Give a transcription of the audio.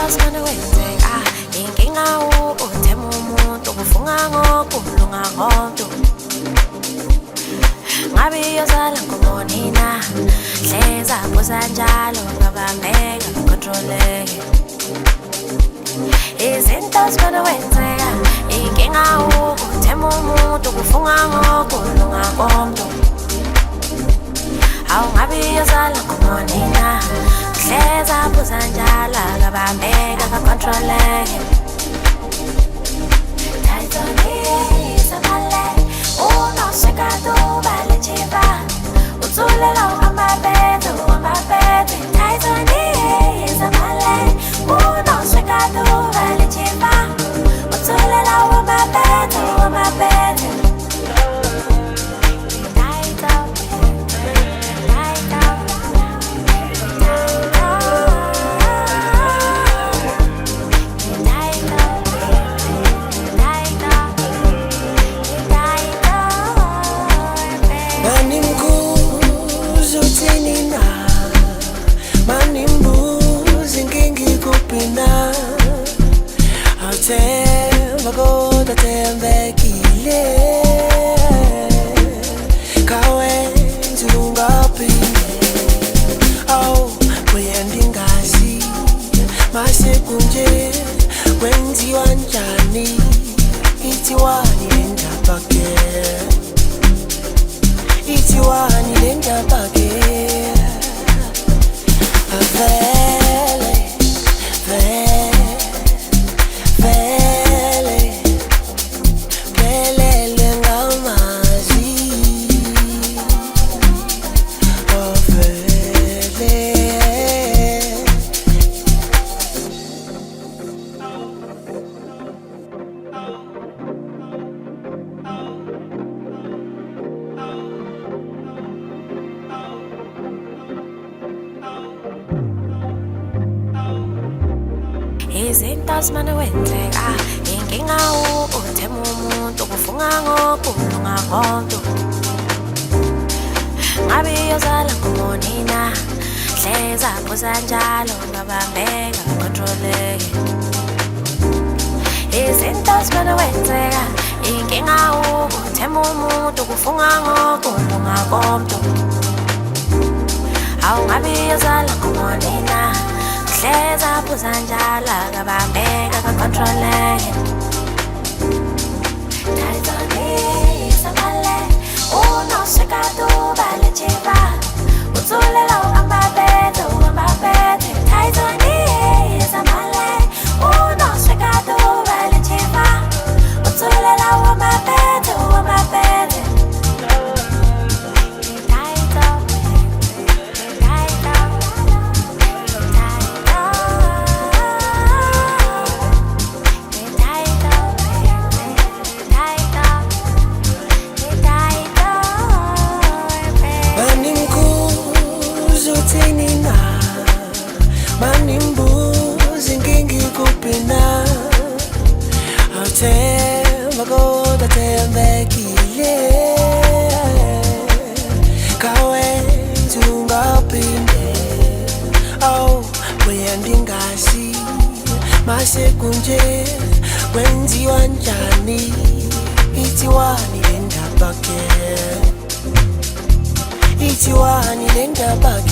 Izinto wenzeka inkinga uthema umuntu kufunga ngokulunga konke ngabe yozala ngomonina hleza buza njalo ngabambeka controleke izinto wenzeka inkinga uthema umuntu kufunga ngokulunga konke awungabe yozala ngomonina hleza buza njalo ngabambeka controleke Secado vale chiva Uzulela amabete Taizoni izamale Uno secado vale chiva Uzulela amabete Magoda tembekile kawenzi ungaphinde awu kuyendingazi masekunje kwenziwa njani ithiwani lendabake ithiwani lendabake Izinto wenzeka inkinga uthema umuntu kufunga ngokulunga konke ngabe yozala ngomonina hleza buza njalo ngabambeka controleke izinto wenzeka inkinga uthema umuntu kufunga ngokulunga konke awungabe yozala ngomonina hleza buza njalo ngabambeka controleke Taizoni izamale Uno secado vale chiva Uzulela amabete Taizoni izamale Uno secado vale chiva Uzulela amabete Magoda tembekile kawenzi ungaphinde awu kuyendingazi masekunje kwenziwa njani ithiwani lendabake ithiwani lendabake